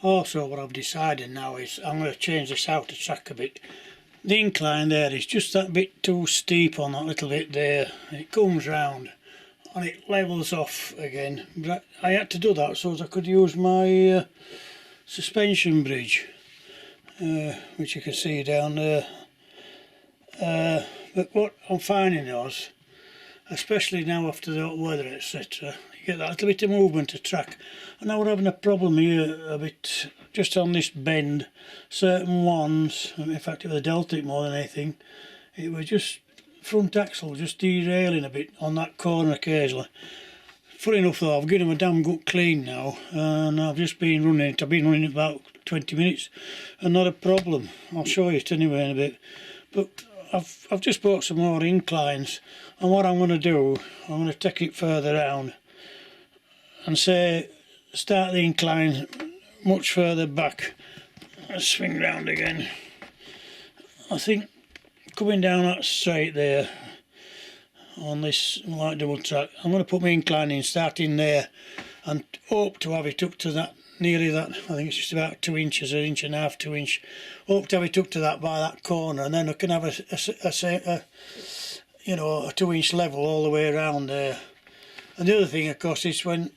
Also what I've decided now is I'm going to change this outer track a bit. The incline there is just that bit too steep on that little bit there. It comes round and it levels off again. But I had to do that so that I could use my suspension bridge, which you can see down there. But what I'm finding is, especially now after the hot weather etc, you get that little bit of movement of track, and now we're having a problem here a bit just on this bend. Certain ones, in fact it was a Deltic more than anything, it was just front axle just derailing a bit on that corner occasionally. Funny enough though, I've given them a damn good clean now, and I've just been running it. I've been running it about 20 minutes and not a problem. I'll show you it anyway in a bit. But I've just bought some more inclines, and what I'm going to do, I'm going to take it further round and say start the incline much further back and swing round again. I think coming down that straight there on this light double track, I'm going to put my incline in, starting there, and hope to have it up to that, nearly that, I think it's just about 2 inches, 1.5 inches, 2 inch. Hope to have it up to that by that corner, and then I can have a you know, a 2 inch level all the way around there. And the other thing of course is when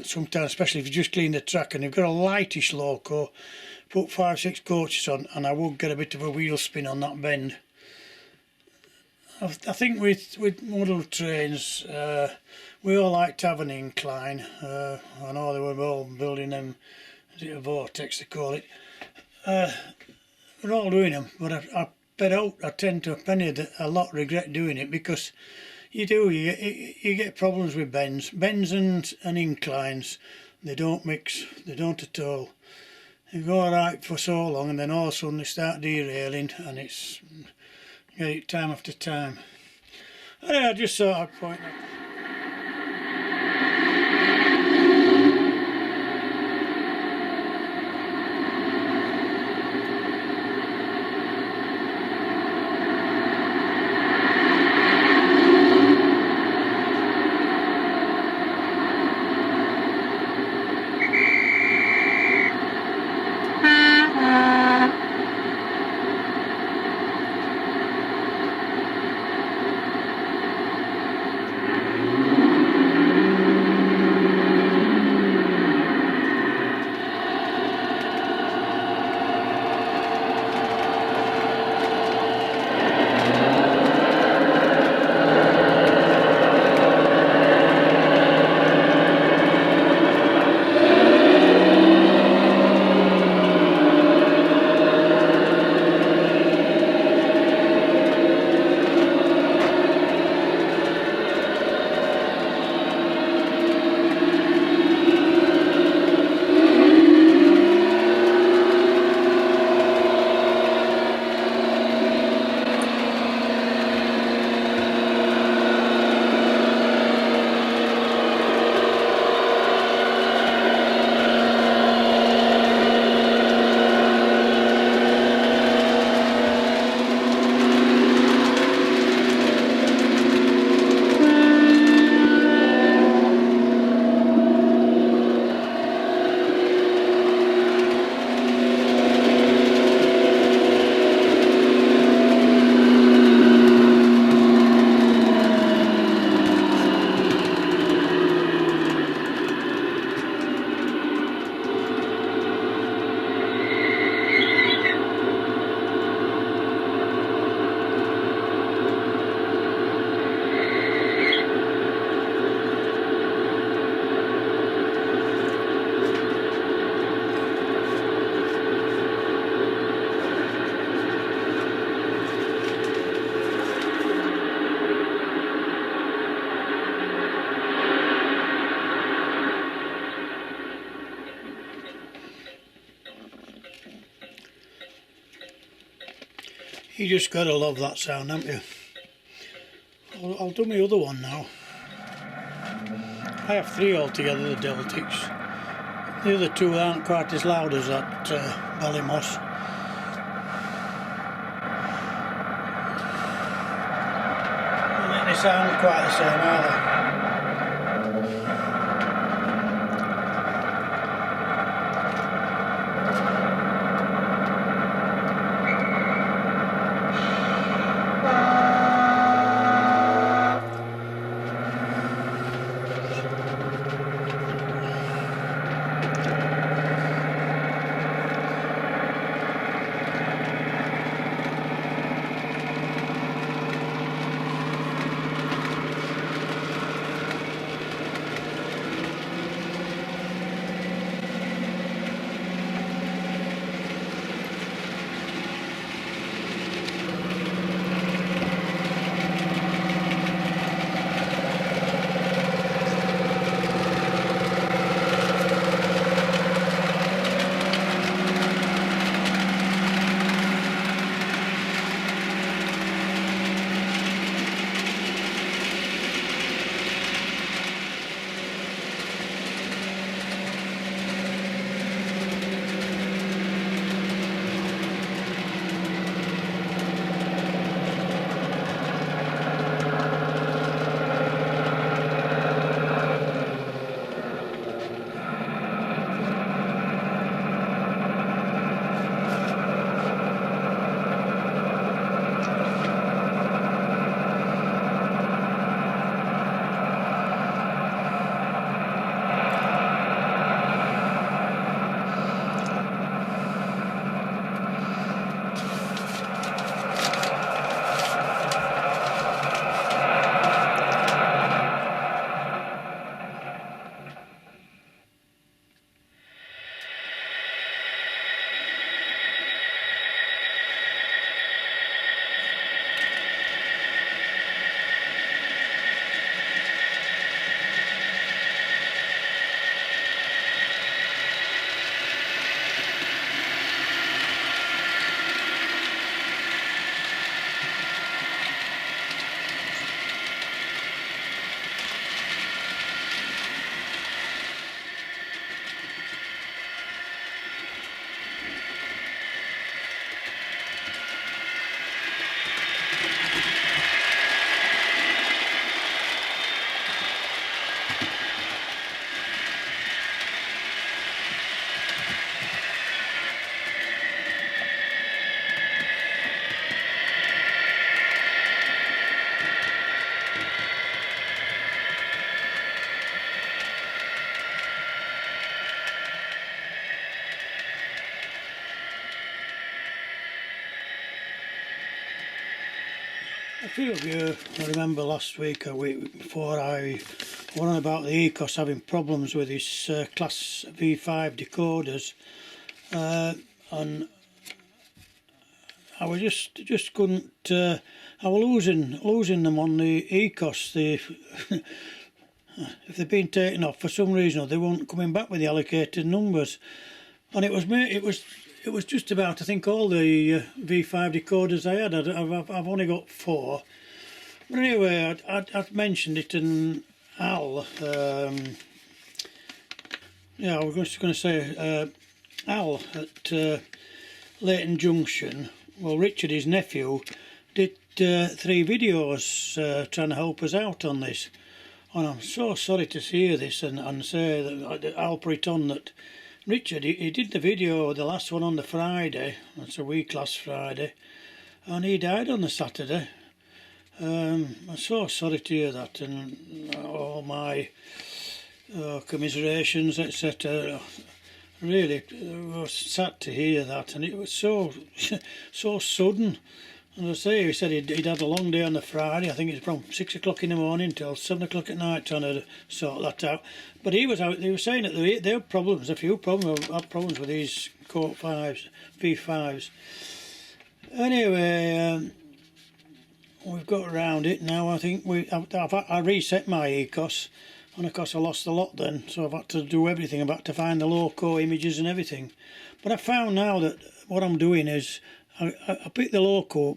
sometimes, especially if you just clean the track and you've got a lightish Loco, put 5-6 coaches on and I would get a bit of a wheel spin on that bend. I think with model trains, we all like to have an incline. I know they were all building them, is it a vortex they call it. We're all doing them, but I tend to a lot regret doing it, because you get problems with bends and inclines. They don't mix, they don't at all. You go alright for so long and then all of a sudden they start derailing, and it's get it time after time. Anyway, I just thought I'd point that. You just gotta love that sound, haven't you? I'll do my other one now. I have 3 altogether, the Deltics. The other 2 aren't quite as loud as that Ballymoss. I don't think they sound quite the same either. A few of you, I remember last week, a week before, I went on about the Ecos having problems with his class V5 decoders, and I was just couldn't. I was losing them on the Ecos. If they've been taken off for some reason, or they weren't coming back with the allocated numbers, and it was just about, I think, all the V5 decoders I had. I've only got 4. But anyway, I'd mentioned it, and Al, yeah, I was just going to say, Al at Layton Junction, well, Richard, his nephew, did 3 videos trying to help us out on this. And I'm so sorry to hear this and say that I'll put it on that Richard, he did the video, the last one on the Friday, that's a week last Friday, and he died on the Saturday. I'm so sorry to hear that, and all my commiserations, etc. Really, it was sad to hear that, and it was so sudden. And I say, he said he'd had a long day on the Friday. I think it's from 6 o'clock in the morning till 7 o'clock at night trying to sort that out. But he was out. They were saying that there were problems, a few problems, had problems with these Court 5s, V5s. Anyway, we've got around it now. I think I reset my Ecos, and of course I lost a lot then. So I've had to do everything. I've had to find the Loco images and everything. But I found now that what I'm doing is, I pick the Loco,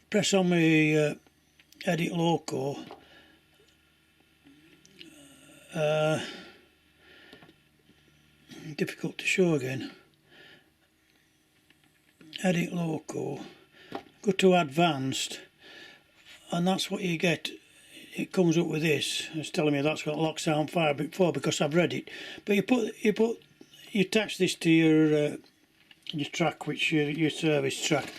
press on my edit Loco, difficult to show again, edit Loco, go to advanced, and that's what you get. It comes up with this. It's telling me that's got lock sound 5 before because I've read it. But you attach this to your track, which your service track,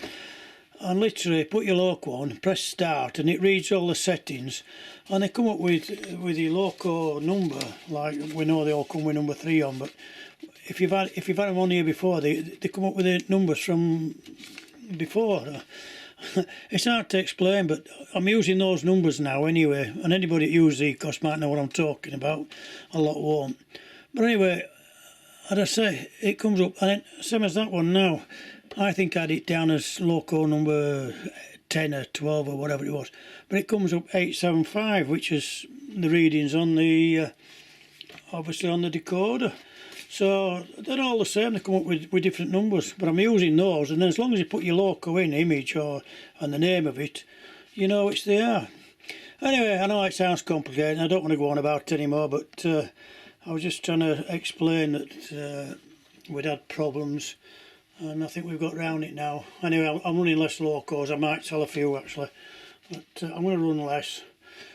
and literally put your Loco on, press start, and it reads all the settings, and they come up with the Loco number. Like, we know they all come with number 3 on, but if you've had them on here before, they come up with the numbers from before. It's hard to explain, but I'm using those numbers now anyway, and anybody that uses Ecos might know what I'm talking about. A lot won't. But anyway, as I say, it comes up, and same as that one now. I think I had it down as Loco number 10 or 12 or whatever it was, but it comes up 875, which is the readings on the obviously on the decoder. So they're all the same. They come up with different numbers, but I'm using those, and then as long as you put your Loco in image and the name of it, you know which they are. Anyway, I know it sounds complicated, and I don't want to go on about it anymore, but I was just trying to explain that we'd had problems, and I think we've got round it now. Anyway, I'm running less Locos. I might sell a few actually, but I'm going to run less.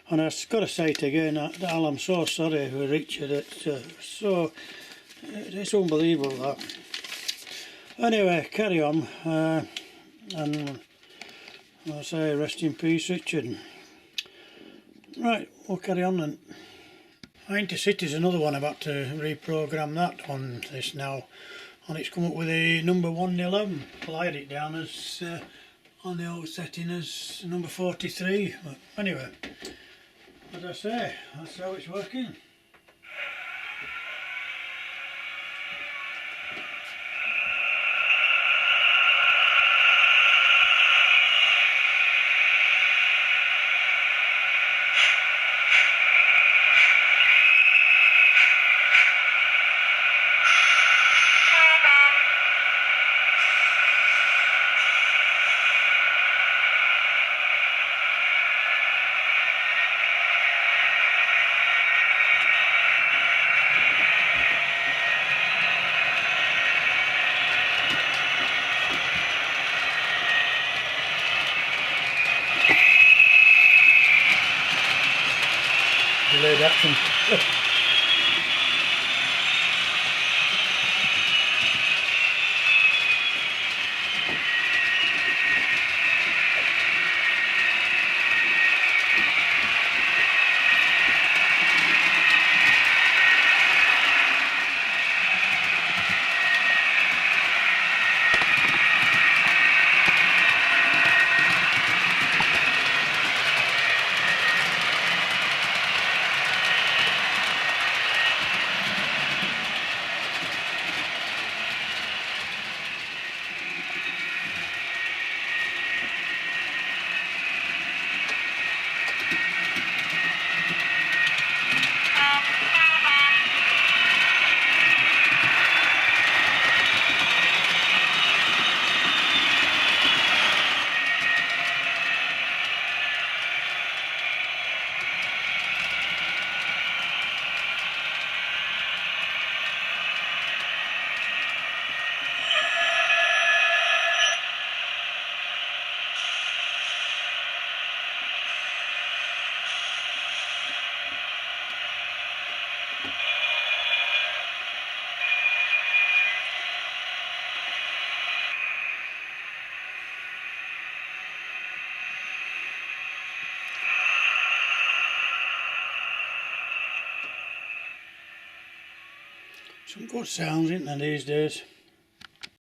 And I've got to say it again, Al, I'm so sorry with Richard. It's unbelievable that. Anyway, carry on, and I'll say rest in peace, Richard. Right, we'll carry on then. Intercity's another one. I've had to reprogram that on this now, and it's come up with a number 111. Well, I had it down as on the old setting as number 43. But anyway, as I say, that's how it's working. Delayed action. Some good sounds, isn't there, these days?